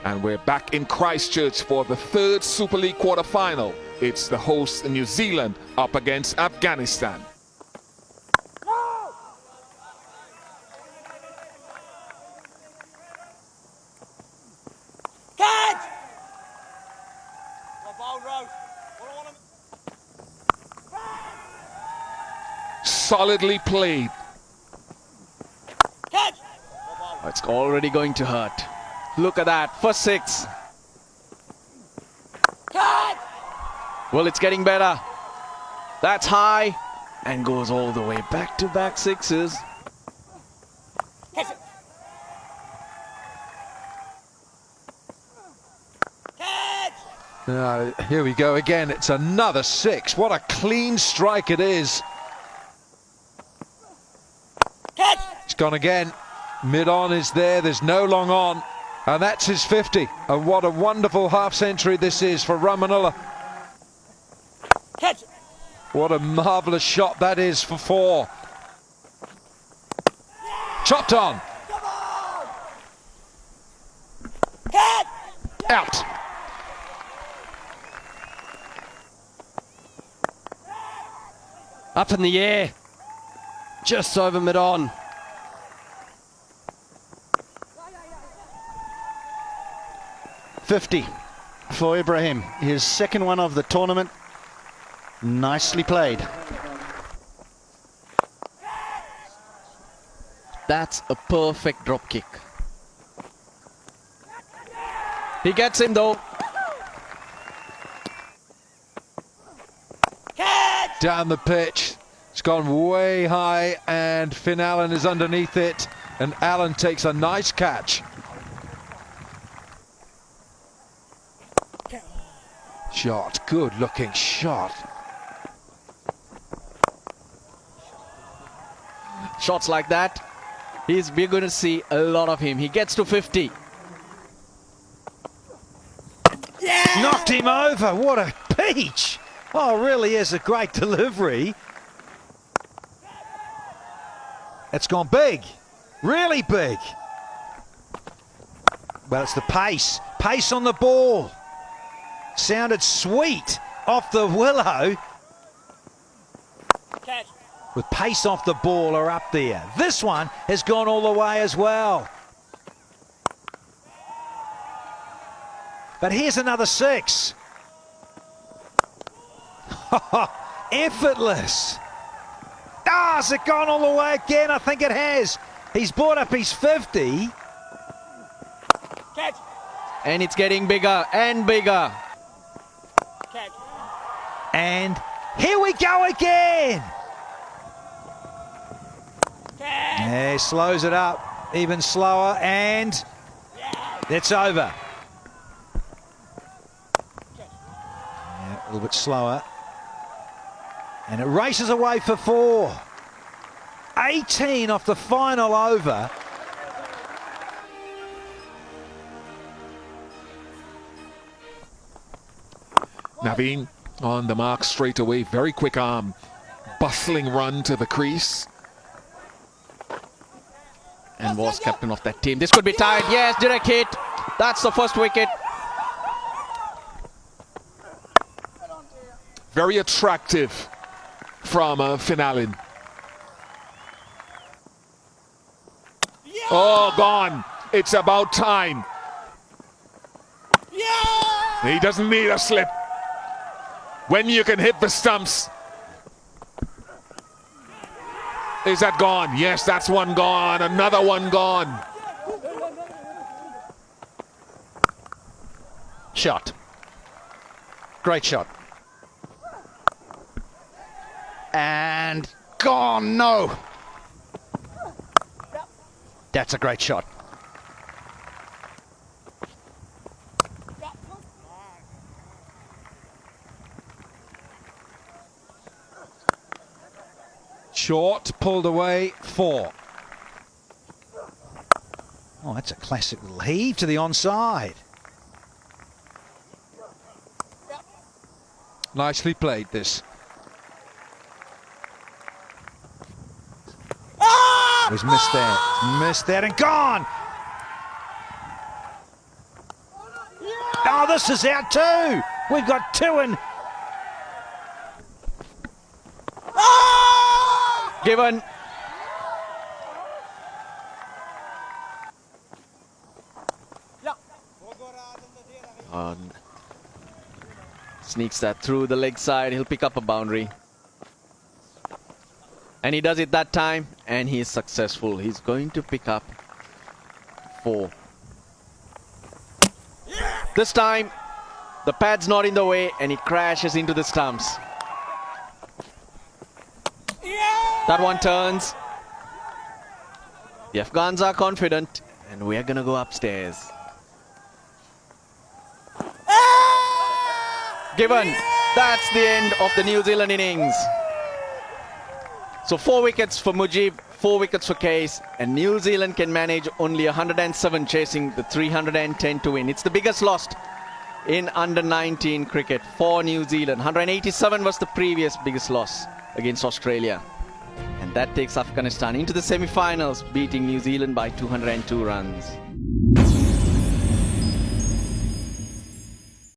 And we're back in Christchurch for the third Super League quarter-final. It's the host New Zealand up against Afghanistan. Catch! Solidly played. Catch! It's already going to hurt. Look at that, first six. Catch! Well, it's getting better. That's high and goes all the way back-to-back sixes. Catch it! Catch! Here we go again. It's another six. What a clean strike it is. Catch! It's gone again. Mid-on is there. There's no long on. And that's his 50. And what a wonderful half-century this is for Manila. Catch! What a marvellous shot that is for four. Chopped on. Come on! Catch! Out. Up in the air. Just over mid-on. $50 for Ibrahim. His second one of the tournament. Nicely played. That's a perfect drop kick. He gets him though. Catch! Down the pitch. It's gone way high and Finn Allen is underneath it. And Allen takes a nice catch. Shot. Good looking shot. Shots like that, we're going to see a lot of him. He gets to 50. Yeah! Knocked him over. What a peach. Oh, really is a great delivery. It's gone big. Really big. Well, it's the pace. Pace on the ball. Sounded sweet off the willow. Catch! With pace off the ball are up there. This one has gone all the way as well. But here's another six. Effortless. Ah, has it gone all the way again? I think it has. He's brought up his 50. Catch! And it's getting bigger and bigger. Catch! And here we go again. Catch! Yeah, he slows it up even slower and it's over. Yeah, a little bit slower. And it races away for four. 18 off the final over. Naveen on the mark straight away. Very quick arm. Bustling run to the crease. And was captain of that team. This could be tied. Yes, direct hit. That's the first wicket. Very attractive from Finn Allen. Oh, gone. It's about time. Yeah! He doesn't need a slip. When you can hit the stumps. Is that gone? Yes, that's one gone. Another one gone. Shot. Great shot. And gone, no. That's a great shot. Short, pulled away, four. Oh, that's a classic little heave to the onside. Nicely played this. He's missed that. Missed that and gone. this is out too. We've got 2 and Given. Sneaks that through the leg side. He'll pick up a boundary. And he does it that time, and he is successful. He's going to pick up 4. This time, the pad's not in the way, and he crashes into the stumps. That one turns. The Afghans are confident, and we are going to go upstairs. Given. That's the end of the New Zealand innings. So 4 wickets for Mujib, 4 wickets for Case, and New Zealand can manage only 107 chasing the 310 to win. It's the biggest loss in under 19 cricket for New Zealand. 187 was the previous biggest loss against Australia. And that takes Afghanistan into the semi-finals, beating New Zealand by 202 runs.